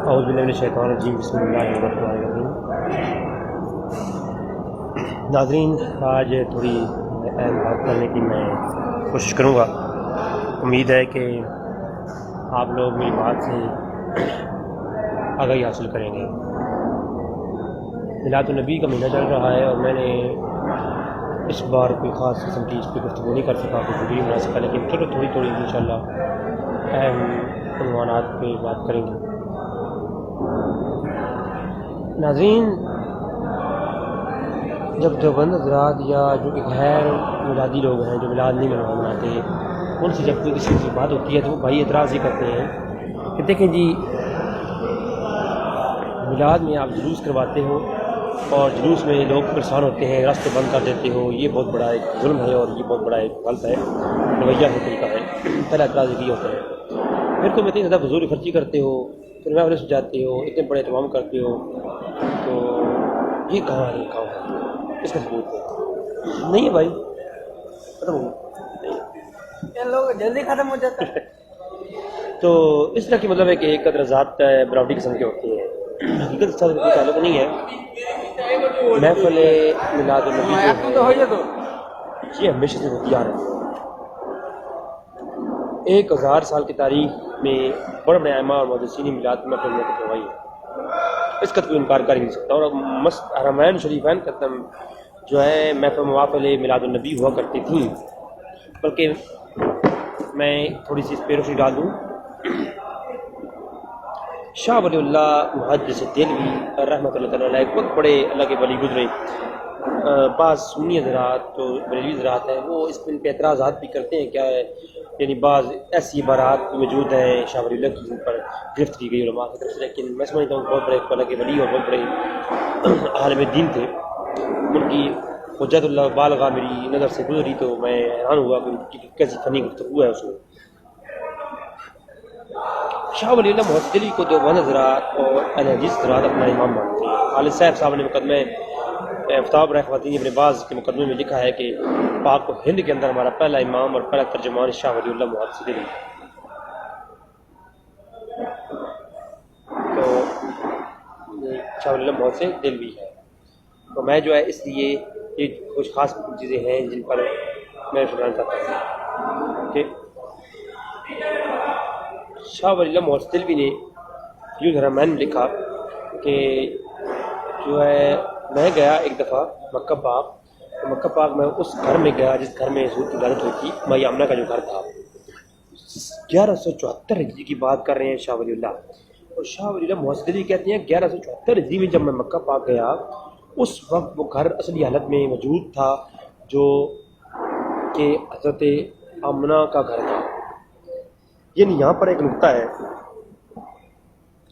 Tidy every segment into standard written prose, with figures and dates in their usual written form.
اعوذ باللہ من الشیطان الرجیم، بسم اللہ الرحمن الرحیم۔ ناظرین، آج تھوڑی اہم بات کرنے کی میں کوشش کروں گا۔ امید ہے کہ آپ لوگ میری بات سے آگاہی حاصل کریں گے۔ میلاد النبی کا مہینہ چل رہا ہے اور میں نے اس بار کوئی خاص قسم کی اس پہ گفتگو نہیں کر سکا، کوئی ویڈیو بنا سکا، لیکن چلو تھوڑی تھوڑی انشاءاللہ اہم عنوانات پہ بات کریں گے۔ ناظرین، جب دیوبند حضرات یا جو کہ غیر میلادی لوگ ہیں جو میلاد نہیں مناتے، ان سے جب کوئی کسی کی بات ہوتی ہے تو وہ بھائی اعتراض یہ کرتے ہیں کہ دیکھیں جی، میلاد میں آپ جلوس کرواتے ہو اور جلوس میں لوگ پریشان ہوتے ہیں، راستے بند کر دیتے ہو، یہ بہت بڑا ایک ظلم ہے اور یہ بہت بڑا ایک غلط ہے، رویہ ہے طریقہ ہے۔ پہلا اعتراض یہ ہوتا ہے، پھر تم اتنی زیادہ فضول خرچی کرتے ہو، پھر محفلیں سجاتے ہو، اتنے بڑے اہتمام کرتے ہو، تو یہ کہاں ہے، کہاں ہے، اس کا ثبوت ہے؟ نہیں ہے بھائی، ختم ہو گیا، لوگ جلدی ختم ہو جاتا ہے۔ تو اس طرح کی مطلب ہے کہ ایک قدر ذات براؤڈی قسم کے ہوتے ہیں، حقیقت کے ساتھ کوئی تعلق نہیں ہے۔ محفل میلاد النبی جو ہے یہ ہمیشہ سے ہوتی آ رہی ہے۔ 1000 سال کی تاریخ میں بڑے بڑے ائمہ اور محدثین میلاد محفل میں کروائی ہے، اس کا کوئی انکار کر ہی نہیں سکتا۔ اور حرمین شریفین کا جو ہے محفل میلاد النبی ہوا کرتی تھیں، بلکہ میں تھوڑی سی اس پہ روشنی ڈال دوں۔ شاہ ولی اللہ محدث دہلوی رحمۃ اللہ تعالیٰ علیہ ایک بہت بڑے اللہ کے ولی گزرے۔ بعض سنی حضرات تو بریلوی حضرات ہیں، وہ اس پہ اعتراضات بھی کرتے ہیں، کیا ہے یعنی بعض ایسی عبارات موجود ہیں شاہ ولی اللہ کی جن پر گرفت کی گئی علماء کی طرف سے، لیکن میں سمجھتا ہوں بہت بڑے اللہ کے ولی اور بہت بڑے عالم دین تھے، ان کی حجت اللہ بالغہ میری نظر سے گزری تو میں حیران ہوا کہ کیسی فنی گفتگو ہے اس میں۔ شاہ ولی اللہ محدث دہلوی کو دیوبند حضرات اور اہل حدیث حضرات اپنا امام مانتے ہیں۔ خالد صاحب صاحب نے مقدمہ فتاوی برائے خواتین ابن باز کے مقدمے میں لکھا ہے کہ پاک و ہند کے اندر ہمارا پہلا امام اور پہلا ترجمان شاہ ولی اللہ محدث دہلوی۔ تو شاہ ولی اللہ محدث دہلوی ہے، تو میں جو ہے اس لیے یہ کچھ خاص چیزیں ہیں جن پر میں سنانا چاہتا ہوں کہ شاہ ولی اللہ محدث دہلوی نے یوں حرمین میں لکھا کہ جو ہے میں گیا ایک دفعہ مکہ پاک، تو مکہ پاک میں اس گھر میں گیا جس گھر میں حضور کی ولادت ہوئی تھی، مائی آمنہ کا جو گھر تھا۔ 1174 ہجری کی بات کر رہے ہیں شاہ ولی اللہ، اور شاہ ولی اللہ محدث دہلوی کہتے ہیں 1174 ہجری میں جب میں مکہ پاک گیا، اس وقت وہ گھر اصلی حالت میں موجود تھا جو کہ حضرت آمنہ کا گھر تھا۔ یعنی یہاں پر ایک نقطہ ہے،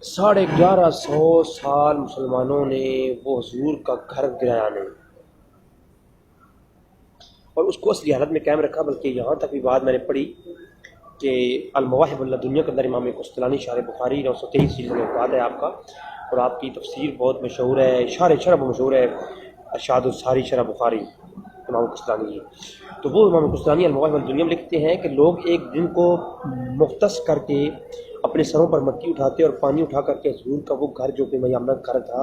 1150 سال مسلمانوں نے وہ حضور کا گھر گرایا نہیں اور اس کو اصلی حالت میں قائم رکھا، بلکہ یہاں تک بھی بات میں نے پڑھی کہ المواہب اللہ دنیا کے اندر امام قسطلانی شارح بخاری 923 جلد میں وفات ہے آپ کا، اور آپ کی تفسیر بہت مشہور ہے، شرح بہت مشہور ہے، ارشاد الساری شرح بخاری امام قسطلانی ہے۔ تو وہ امام قسطلانی المواہب الدنیا میں لکھتے ہیں کہ لوگ ایک دن کو مختص کر کے اپنے سروں پر مٹی اٹھاتے اور پانی اٹھا کر کے حضور کا وہ گھر جو کہ میامنہ کا گھر تھا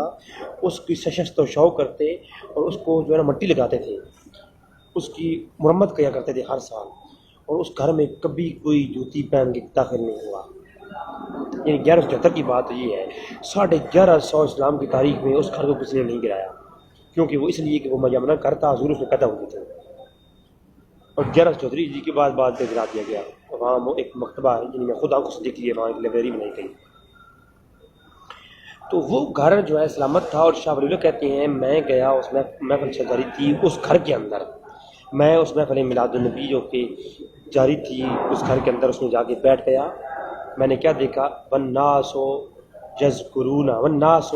اس کی شست و شو کرتے اور اس کو جو ہے نا مٹی لگاتے تھے، اس کی مرمت کیا کرتے تھے ہر سال، اور اس گھر میں کبھی کوئی جوتی پہن کے داخل نہیں ہوا۔ یعنی 1174 کی بات یہ ہے، 1150 اسلام کی تاریخ میں اس گھر کو کسی نے نہیں گرایا، کیونکہ وہ اس لیے کہ وہ میامنہ گھر تھا، حضور اس میں پیدا ہوئے تھے، اور 1174 ہجری کے بعد پہ گرا دیا گیا۔ وہاں وہ ایک مکتبہ ہے جن میں خود آنکھوں سے دیکھ لیے، وہاں ایک لائبریری بنائی گئی، تو وہ گھر جو ہے سلامت تھا۔ اور شاہ ولی اللہ کہتے ہیں میں گیا، اس میں محفل جاری تھی اس گھر کے اندر، میں اس محفل میلاد النبی جو کہ جاری تھی اس گھر کے اندر اس میں جا کے بیٹھ گیا۔ میں نے کیا دیکھا، والناس یذکرون والناس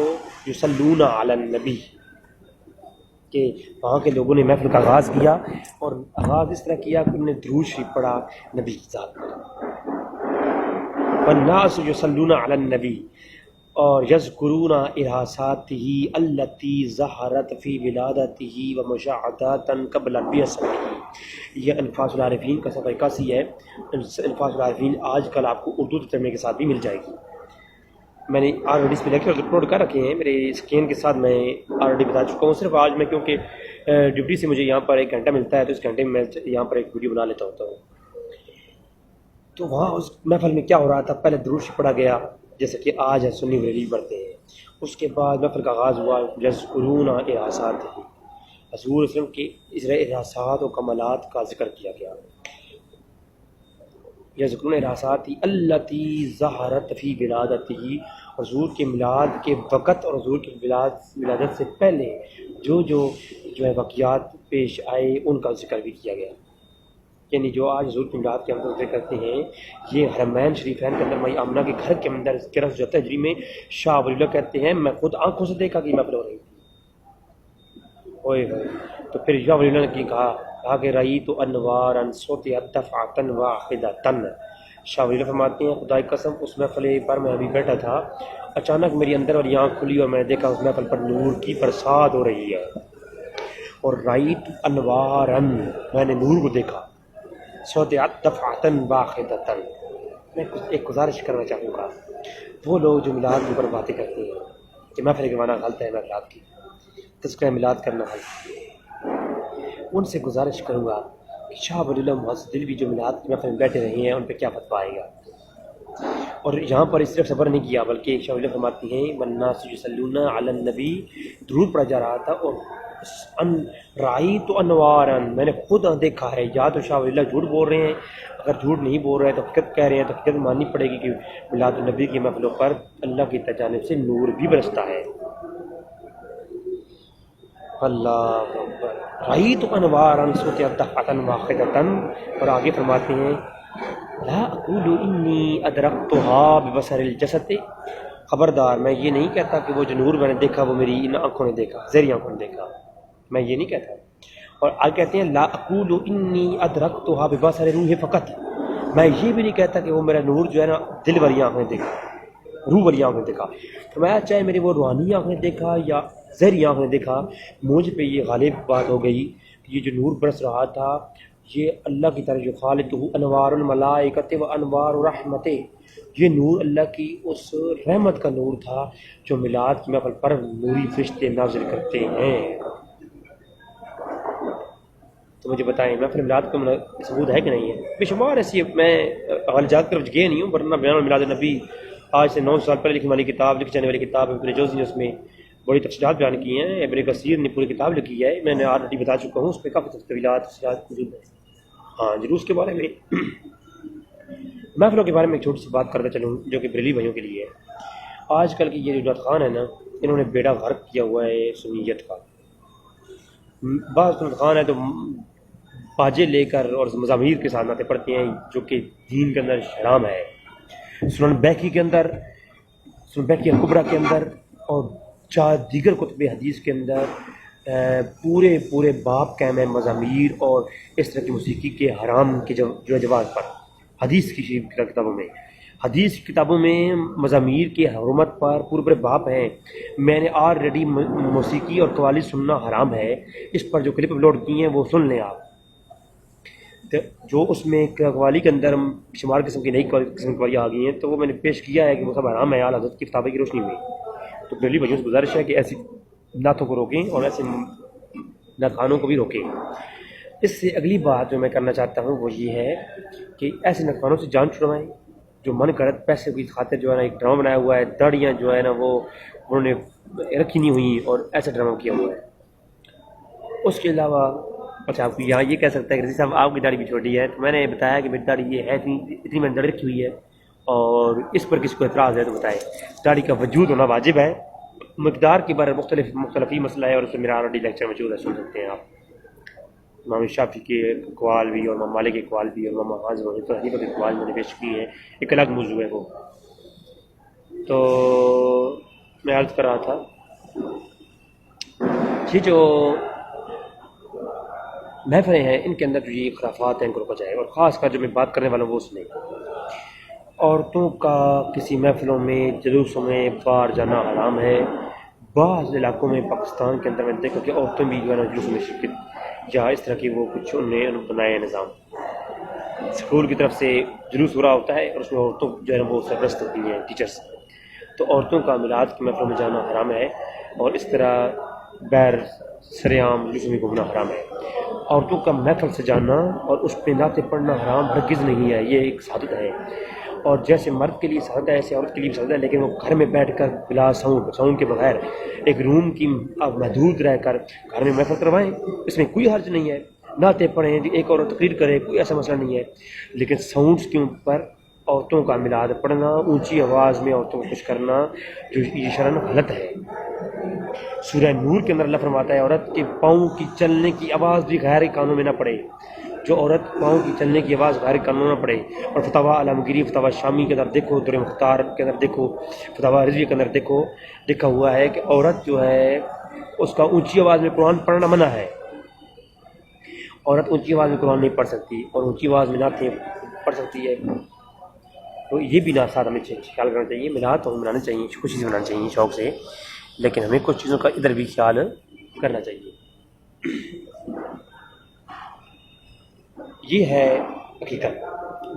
یصلون علی النبی، کہ وہاں کے لوگوں نے محفل کا آغاز کیا اور آغاز اس طرح کیا کہ انہوں نے درود شریف پڑھا نبی کی ذات پر، والناس یصلون علی النبی اور یذکرون ارہاساتہ التی ظہرت فی ولادتہ ومشاہدات قبل بعثتہ۔ یہ انفاس العارفین کا صفحہ 81 ہے، انفاس العارفین آج کل آپ کو اردو ترجمے کے ساتھ بھی مل جائے گی۔ میں نے آلریڈی اس پہ لیکچر اپلوڈ کر رکھے ہیں میرے اسکرین کے ساتھ، میں آلریڈی بتا چکا ہوں. صرف آج میں کیونکہ ڈیوٹی سے مجھے یہاں پر 1 گھنٹہ ملتا ہے تو اس گھنٹے میں یہاں پر ایک ویڈیو بنا لیتا ہوتا ہوں. تو وہاں اس محفل میں کیا ہو رہا تھا، پہلے درود شریف پڑھا گیا جیسے کہ آج ہے سنی بریلوی پڑھتے ہیں. اس کے بعد محفل کا آغاز ہوا یذکرون ارہاسات، حضور وسلم کے ارہاسات و کمالات کا ذکر کیا گیا. یذکرون ارہاسات التی ظہرت فی ولادتہ، حضور کے میلاد کے وقت اور حضور کی ولادت سے پہلے جو ہے واقعات پیش آئے ان کا ذکر بھی کیا گیا. یعنی جو آج حضور کی میلاد کے اندر ذکر کرتے ہیں، یہ حرمین شریفین کے اندر مائی آمنہ کے گھر کے اندر 1377 ہجری میں شاہ ولی اللہ کہتے ہیں میں خود آنکھوں سے دیکھا کہ محفل ہو رہی تھی. ہوئے تو پھر شاہ ولی اللہ نے کہا کہ رئی تو انوارا سطعت دفعۃ واحدۃ. شاہ ولی اللہ فرماتے ہیں خدا کی قسم اس محفل پر میں ابھی بیٹھا تھا، اچانک میری اندر والی آنکھ کھلی اور میں نے دیکھا اس محفل پر نور کی برسات ہو رہی ہے. اور رأیت انوارا، میں نے نور کو دیکھا، سطعت دفعۃ واحدۃ. میں ایک گزارش کرنا چاہوں گا، وہ لوگ جو میلاد کے اوپر باتیں کرتے ہیں کہ محفل کے معنی غلط ہے، میلاد کی تذکرہ میلاد کرنا غلط ہے، ان سے گزارش کروں گا کہ شاہ ولی اللہ محمد دلوی جو میلاد کے محفل میں بیٹھے رہے ہیں ان پہ کیا فتویٰ آئے گا. اور یہاں پر اس صرف صبر نہیں کیا بلکہ شاہ ولی اللہ فرماتی ہیں والناس یصلون علی النبی، درود پڑھا جا رہا تھا اور رأیت انوارا، میں نے خود دیکھا ہے. یا تو شاہ ولی اللہ جھوٹ بول رہے ہیں، اگر جھوٹ نہیں بول رہے ہیں تو حقیقت کہہ رہے ہیں تو حقیقت ماننی پڑے گی کہ میلاد النبی کی محفلوں پر اللہ کی جانب سے نور بھی برستا ہے. اللہ اکبر. رأیت انوارا سطعت دفعۃ واحدۃ. اور آگے فرماتے ہیں لا اقول انی ادرکتها ببصر الجسد، خبردار میں یہ نہیں کہتا کہ وہ جو نور میں نے دیکھا وہ میری ان آنکھوں نے دیکھا، ظاہری آنکھوں نے دیکھا، میں یہ نہیں کہتا. اور آگے کہتے ہیں لا اقول انی ادرکتها ببصر روح فقط، میں یہ بھی نہیں کہتا کہ وہ میرا نور جو ہے نا دل والی آنکھوں نے دیکھا، روح والی آنکھوں نے دیکھا. تو میں چاہے میری وہ روحانی آنکھوں نے دیکھا یا ظاہری آنکھوں نے دیکھا، مجھ پہ یہ غالب بات ہو گئی کہ یہ جو نور برس رہا تھا یہ اللہ کی طرف جو خالتہ انوار الملائکۃ و انوار رحمت، یہ نور اللہ کی اس رحمت کا نور تھا جو میلاد کی محفل پر نوری فرشتے نازل کرتے ہیں. تو مجھے بتائیں محفل میلاد کا ثبوت ہے کہ نہیں ہے؟ بے شمار ایسی، میں غلجات کی طرف گئے نہیں ہوں ورنہ بیان میلاد النبی آج سے 9 سال پہلے لکھی والی کتاب، لکھی جانے والی کتاب ابن جوزی نے اس میں بڑی تفصیلات بیان کی ہیں. ابن کثیر نے پوری کتاب لکھی ہے، میں نے آلریڈی بتا چکا ہوں، اس پہ کافی تفصیلات موجود ہیں. ہاں جلوس کے بارے میں، محفلوں کے بارے میں ایک چھوٹی سی بات کرتا چلوں جو کہ بریلی بھائیوں کے لیے ہے. آج کل کی یہ جو نعت خان ہے نا، انہوں نے بیڑا غرق کیا ہوا ہے سنیت کا. بعض نعت خان ہے تو باجے لے کر اور مزامیر کے ساتھ نعتیں پڑھتے ہیں جو کہ دین کے اندر حرام ہے. سنن بیکی کے اندر، سنن بیکی کبریٰ کے اندر اور 4 دیگر کتب حدیث کے اندر پورے باب قائم ہیں مزامیر اور اس طرح کی موسیقی کے حرام کے جو جواز پر. حدیث کی کتابوں میں مزامیر کی حرمت پر پورے باب ہیں. میں نے آلریڈی موسیقی اور قوالی سننا حرام ہے، اس پر جو کلپ اپلوڈ کی ہیں وہ سن لیں آپ. جو اس میں قوالی کے اندر شمار قسم کی نئی قسم کی قوالیاں آ گئی ہیں تو وہ میں نے پیش کیا ہے کہ وہ سب حرام ہے اعلیٰ حضرت کی کتابیں کی روشنی میں. تو بریلی بھائیوں سے گزارش ہے کہ ایسی نعتوں کو روکیں اور ایسے نعت خانوں کو بھی روکیں. اس سے اگلی بات جو میں کرنا چاہتا ہوں وہ یہ ہے کہ ایسے نعت خانوں سے جان چھڑوائیں جو من کرت پیسے کی خاطر جو ہے نا ایک ڈرامہ بنایا ہوا ہے، داڑیاں جو ہے نا وہ انہوں نے رکھی نہیں ہوئی اور ایسا ڈرامہ کیا ہوا ہے. اس کے علاوہ اچھا آپ یہاں یہ کہہ سکتا ہے کہ رضی صاحب آپ کی داڑھی بھی چھوٹی ہے، تو میں نے بتایا کہ میری داڑھی یہ ہے اتنی میں نے داڑھی رکھی ہوئی ہے اور اس پر کسی کو اعتراض ہے تو بتائے. داڑھی کا وجود ہونا واجب ہے. مقدار کے بارے مختلفی مسئلہ ہے اور اس میں میرا آلریڈی لیکچر موجود ہے، سن سکتے ہیں آپ. امام شافعی کے اقوال بھی اور امام مالک کے اقوال بھی اور امام حازم اور حنیفہ کے اقوال میں نے پیش کیے ہیں، ایک الگ موضوع ہے وہ. تو میں عرض کر رہا تھا یہ جو محفلیں ہیں ان کے اندر جو یہ خرافات ہیں ان کو روکا جائے. اور خاص کر جو میں بات کرنے والا ہوں وہ اس میں عورتوں کا کسی محفلوں میں جلوسوں میں باہر جانا حرام ہے. بعض علاقوں میں پاکستان کے اندر میں نے دیکھا کہ عورتیں بھی جو ہے نا جلوسوں میں شرکت یا اس طرح کی وہ کچھ انہیں بنایا نظام. اسکول کی طرف سے جلوس ہو رہا ہوتا ہے اور اس میں عورتوں جو ہے نا وہ سرپرست ہوتی ہیں ٹیچرس، تو عورتوں کا میلاد کی محفل میں جانا حرام ہے، اور اس طرح بیر سریام جسم میں گھومنا حرام ہے۔ عورتوں کا محفل سے جانا اور اس پہ نعتیں پڑھنا حرام ہرگز نہیں ہے، یہ ایک سعادت ہے، اور جیسے مرد کے لیے سعادت ہے ایسے عورت کے لیے بھی سعادت ہے، لیکن وہ گھر میں بیٹھ کر بلا ساؤنڈ کے بغیر ایک روم کی محدود رہ کر گھر میں محفل کروائیں، اس میں کوئی حرج نہیں ہے، نعتیں پڑھیں، ایک عورت تقریر کرے، کوئی ایسا مسئلہ نہیں ہے، لیکن ساؤنڈس کے اوپر عورتوں کا میلاد پڑھنا، اونچی آواز میں عورتوں کو خوش کرنا، جو یہ شرعاً غلط ہے۔ سورہ نور کے اندر اللہ فرماتا ہے عورت کے پاؤں کی چلنے کی آواز بھی غیر کانوں میں نہ پڑے، جو عورت پاؤں کی چلنے کی آواز غیر کانوں میں نہ پڑے۔ اور فتاویٰ علامگیری، فتاویٰ شامی کے اندر دیکھو، در مختار کے اندر دیکھو، فتاویٰ رضویہ کے اندر دیکھو، لکھا ہوا ہے کہ عورت جو ہے اس کا اونچی آواز میں قرآن پڑھنا منع ہے، عورت اونچی آواز میں قرآن نہیں پڑھ سکتی، اور اونچی آواز میں نعتیں پڑھ سکتی ہے، تو یہ بھی ساتھ ہمیں خیال کرنا چاہیے۔ میلاد تو ہمیں منانا چاہیے، خوشی سے منانا چاہیے، شوق سے، لیکن ہمیں کچھ چیزوں کا ادھر بھی خیال کرنا چاہیے۔ یہ ہے حقیقت۔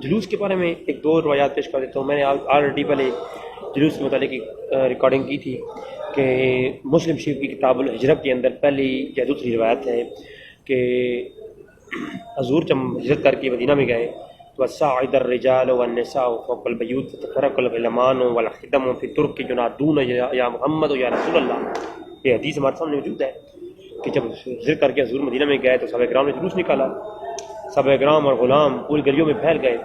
جلوس کے بارے میں ایک دو روایات پیش کر دیتا ہوں۔ میں نے آلریڈی پہلے جلوس کے متعلق ریکارڈنگ کی تھی کہ مسلم شریف کی کتاب الہجرت کے اندر پہلی یا دوسری روایت ہے کہ حضور جب ہجرت کر کے مدینہ میں گئے تو صعد الرجال والنساء فوق البیوت فتفرق الغلمان والخدم فی الطرق ینادون یا محمد یا رسول اللہ۔ یہ حدیث ہمارے سامنے موجود ہے کہ جب ہجرت کر کے حضور مدینہ میں گئے تو صحابہ کرام نے جلوس نکالا، صحابہ کرام اور غلام پوری گلیوں میں پھیل گئے،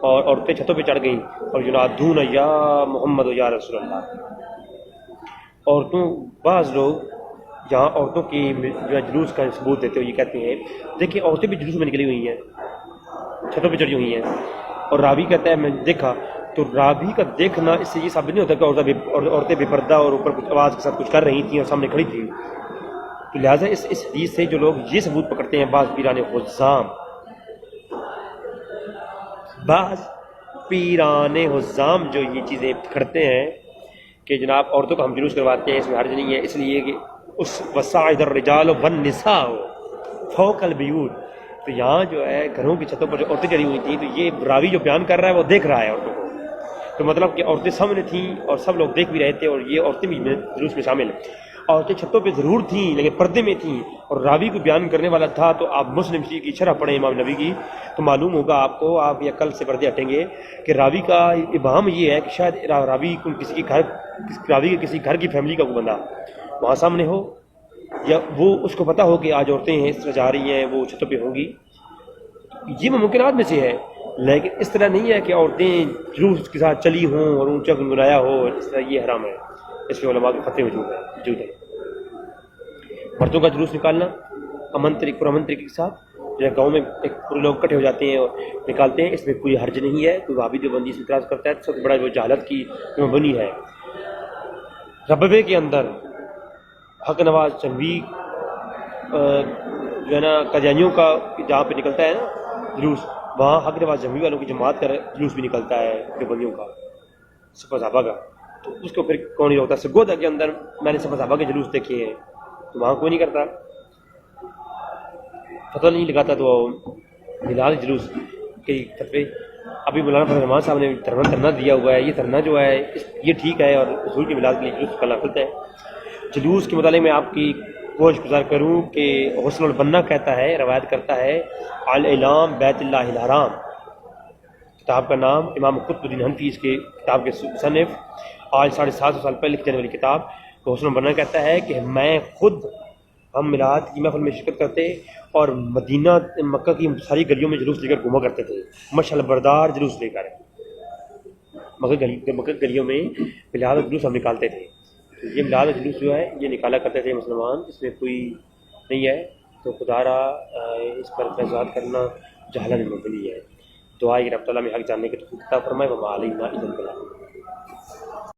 اور عورتیں چھتوں پہ چڑھ گئیں اور ینادون یا محمد یا رسول اللہ۔ عورتوں، بعض لوگ جہاں عورتوں کی جو ہے جلوس کا ثبوت دیتے ہوئے یہ کہتے ہیں دیکھیں عورتیں بھی جلوس میں نکلی ہوئی ہیں، چھتوں پہ چڑھی ہوئی ہیں، اور راوی کہتا ہے میں نے دیکھا، تو راوی کا دیکھنا اس سے یہ ثابت نہیں ہوتا کہ عورتیں بے پردہ اور اوپر کچھ آواز کے ساتھ کچھ کر رہی تھیں اور سامنے کھڑی تھیں، تو لہٰذا اس حدیث سے جو لوگ یہ ثبوت پکڑتے ہیں، بعض پیران حزام جو یہ چیزیں پکڑتے ہیں کہ جناب عورتوں کو ہم جلوس کرواتے ہیں، اس میں حرج نہیں ہے، اس لیے کہ اس وصاعد الرجال والنساء فوق البیوت، تو یہاں جو ہے گھروں کی چھتوں پر جو عورتیں چڑھی ہوئی تھیں، تو یہ راوی جو بیان کر رہا ہے وہ دیکھ رہا ہے عورتوں کو، تو مطلب کہ عورتیں سامنے تھیں اور سب لوگ دیکھ بھی رہے تھے، اور یہ عورتیں بھی جلوس میں شامل ہیں۔ عورتیں چھتوں پہ ضرور تھیں لیکن پردے میں تھیں، اور راوی کو بیان کرنے والا تھا، تو آپ مسلم شریف کی شرح پڑھیں امام نبی کی تو معلوم ہوگا آپ کو، آپ یہ عقل سے پردے ہٹیں گے کہ راوی کا ابہام یہ ہے کہ شاید راوی کے کسی گھر کی فیملی کا کوئی بندہ وہاں سامنے ہو، یا وہ اس کو پتہ ہو کہ آج عورتیں ہیں اس طرح جا رہی ہیں، وہ چھتوں پہ ہوں گی، یہ ممکنات میں سے ہے، لیکن اس طرح نہیں ہے کہ عورتیں جلوس کے ساتھ چلی ہوں اور اونچا گنگنایا ہو، اس طرح یہ حرام ہے، اس کے علماء کے فتوے موجود ہے۔ مردوں کا جلوس نکالنا پرامن طریقے کے ساتھ، جو ہے گاؤں میں ایک پورے لوگ اکٹھے ہو جاتے ہیں اور نکالتے ہیں، اس میں کوئی حرج نہیں ہے، کوئی وہابی دیوبندی سے اعتراض کرتا ہے، سب سے بڑا جو جہالت کی بنی ہے۔ ربوے کے اندر حق نواز چنوی جو ہے نا قادیانیوں کا جہاں پہ نکلتا ہے نا جلوس، وہاں حق نواز جنوی والوں کی جماعت کا جلوس بھی نکلتا ہے دیوبندیوں کا، صفا صحابہ کا، تو اس کو پھر کون نہیں روکتا؟ سرگودا کے اندر میں نے صفا صحابہ کے جلوس دیکھے ہیں، تو وہاں کوئی نہیں کرتا، فتویٰ نہیں لگاتا، تو میلاد جلوس کے فتوے ابھی مولانا فضل الرحمان صاحب نے دھرنا دیا ہوا ہے، یہ دھرنا جو ہے یہ ٹھیک ہے، اور حضور کے میلاد کے لیے جلوس کا نافذ ہے۔ جلوس کے متعلق میں آپ کی گوش گزار کروں کہ غسل البنا کہتا ہے، روایت کرتا ہے الاعلام بیت اللہ الحرام، کتاب کا نام امام قطب الدین حنفی، اس کے کتاب کے مصنف، آج 750 سال پہلے لکھی جانے والی کتاب، غسل البنا کہتا ہے کہ میں خود، ہم میلاد کی محفل میں شرکت کرتے اور مدینہ مکہ کی ساری گلیوں میں جلوس لے کر گھوما کرتے تھے، مشعل بردار جلوس لے کر مکہ گلیوں میں میلاد جلوس ہم نکالتے تھے، تو یہ میلاد جلوس جو ہے یہ نکالا کرتے تھے مسلمان، اس میں کوئی نہیں ہے، تو خدا را اس پر فیضات کرنا جہالت مبنی ہے۔ دعا کہ رب تعالیٰ میں حق جاننے کے توفیق عطا فرمائے، وما علینا الا البلاغ۔